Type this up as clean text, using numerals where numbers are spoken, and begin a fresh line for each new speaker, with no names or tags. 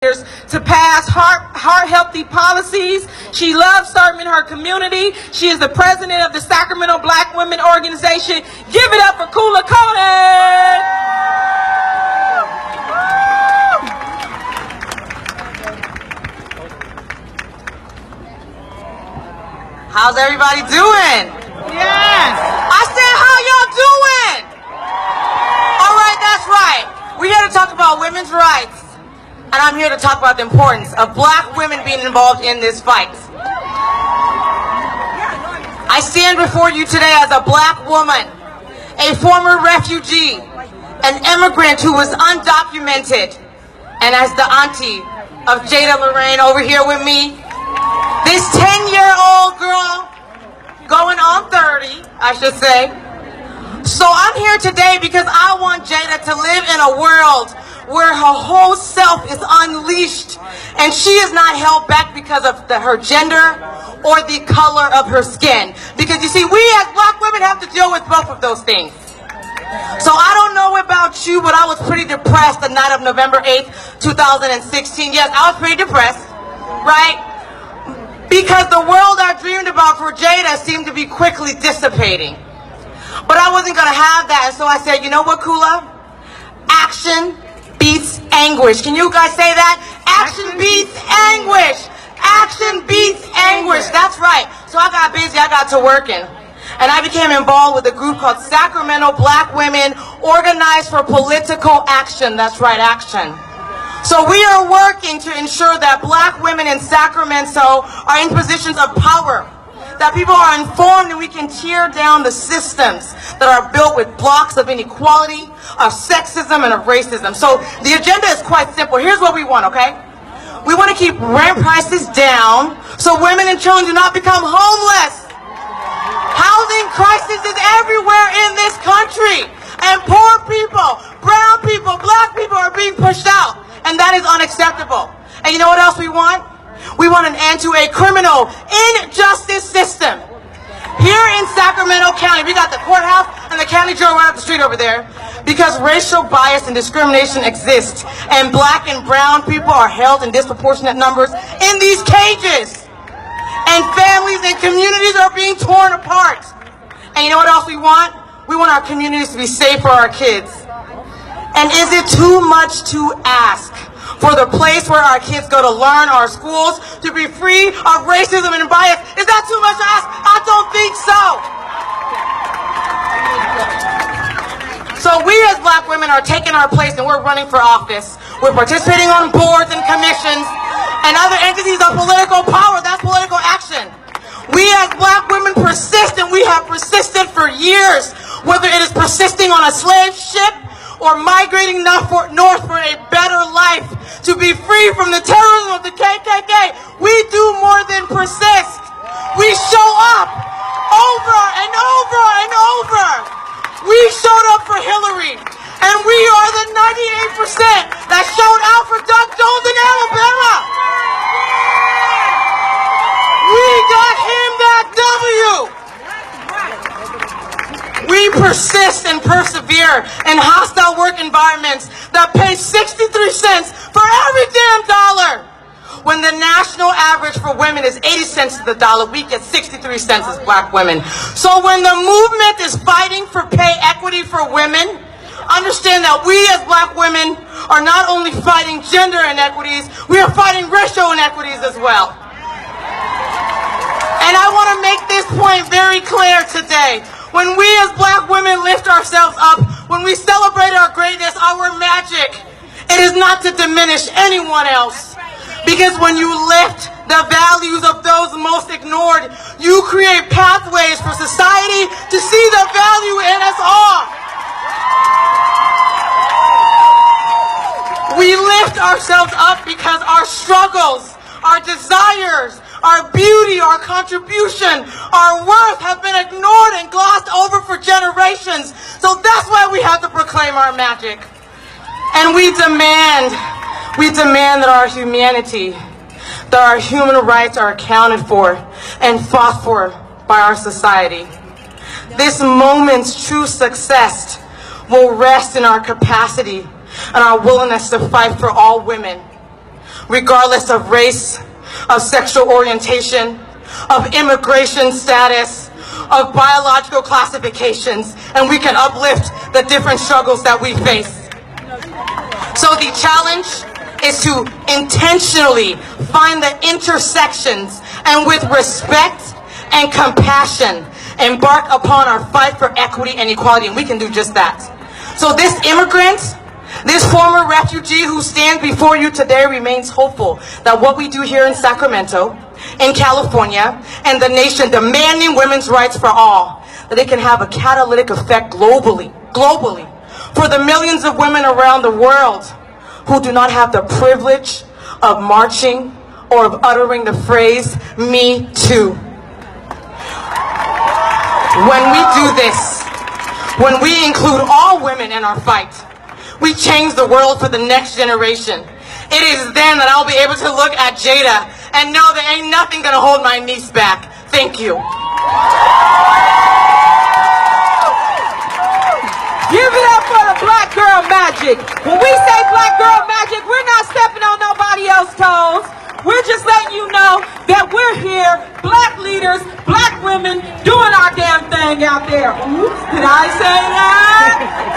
to pass heart-healthy policies. She loves serving her community. She is the president of the Sacramento Black Women Organization. Give it up for Kula Conan!
How's everybody doing?
Yes!
I said, how y'all doing? All right, that's right. We're here to talk about women's rights. And I'm here to talk about the importance of black women being involved in this fight. I stand before you today as a black woman, a former refugee, an immigrant who was undocumented, and as the auntie of Jada Lorraine over here with me, this 10-year-old girl, going on 30, I should say. So I'm here today because I want Jada to live in a world where her whole self is unleashed and she is not held back because of her gender or the color of her skin. Because you see, we as black women have to deal with both of those things. So I don't know about you, but I was pretty depressed the night of November 8th, 2016. Yes, I was pretty depressed, right? Because the world I dreamed about for Jada seemed to be quickly dissipating. But I wasn't going to have that, and so I said, you know what, Kula? Action beats anguish. Can you guys say that? Action beats anguish. Action beats anguish. That's right. So I got busy. I got to working. And I became involved with a group called Sacramento Black Women Organized for Political Action. That's right, action. So we are working to ensure that black women in Sacramento are in positions of power, that people are informed and we can tear down the systems that are built with blocks of inequality, of sexism, and of racism. So the agenda is quite simple. Here's what we want, okay? We want to keep rent prices down so women and children do not become homeless. Housing crisis is everywhere in this country, and poor people, brown people, black people are being pushed out, and that is unacceptable. And you know what else we want? We want an end to a criminal injustice system. Here in Sacramento County, we got the courthouse and the county jail right up the street over there because racial bias and discrimination exists, and black and brown people are held in disproportionate numbers in these cages. And families and communities are being torn apart. And you know what else we want? We want our communities to be safe for our kids. And is it too much to ask for the place where our kids go to learn, our schools, to be free of racism and bias? Is that too much to ask? I don't think so. So we as black women are taking our place and we're running for office. We're participating on boards and commissions and other entities of political power. That's political action. We as black women persist, and we have persisted for years, whether it is persisting on a slave ship or migrating north for a better life, to be free from the terrorism of the KKK. We do more than persist. We show up over and over and over. We showed up for Hillary, and we are the 98% that showed out for Doug Jones in Alabama. We got him that W. We persist and persevere in hostile work environments that pay 63 cents for every damn dollar. When the national average for women is 80 cents to the dollar, we get 63 cents as black women. So when the movement is fighting for pay equity for women, understand that we as black women are not only fighting gender inequities, we are fighting racial inequities as well. And I want to make this point very clear today. When we as black women lift ourselves up, when we celebrate our greatness, our magic, it is not to diminish anyone else. Because when you lift the values of those most ignored, you create pathways for society to see the value in us all. We lift ourselves up because our struggles, our desires, our beauty, our contribution, our worth have been ignored and glossed over for generations. So that's why we have to proclaim our magic. And we demand that our humanity, that our human rights are accounted for and fought for by our society. This moment's true success will rest in our capacity and our willingness to fight for all women, regardless of race, of sexual orientation, of immigration status, of biological classifications, and we can uplift the different struggles that we face. So the challenge is to intentionally find the intersections and with respect and compassion embark upon our fight for equity and equality, and we can do just that. So this immigrant, this former refugee who stands before you today remains hopeful that what we do here in Sacramento, in California, and the nation demanding women's rights for all, that it can have a catalytic effect globally, for the millions of women around the world who do not have the privilege of marching or of uttering the phrase, "Me too." When we do this, when we include all women in our fight, we change the world for the next generation. It is then that I'll be able to look at Jada and know that ain't nothing gonna hold my niece back. Thank you.
Give it up for the Black Girl Magic. When we say Black Girl Magic, we're not stepping on nobody else's toes. We're just letting you know that we're here, black leaders, black women, doing our damn thing out there. Oops, did I say that?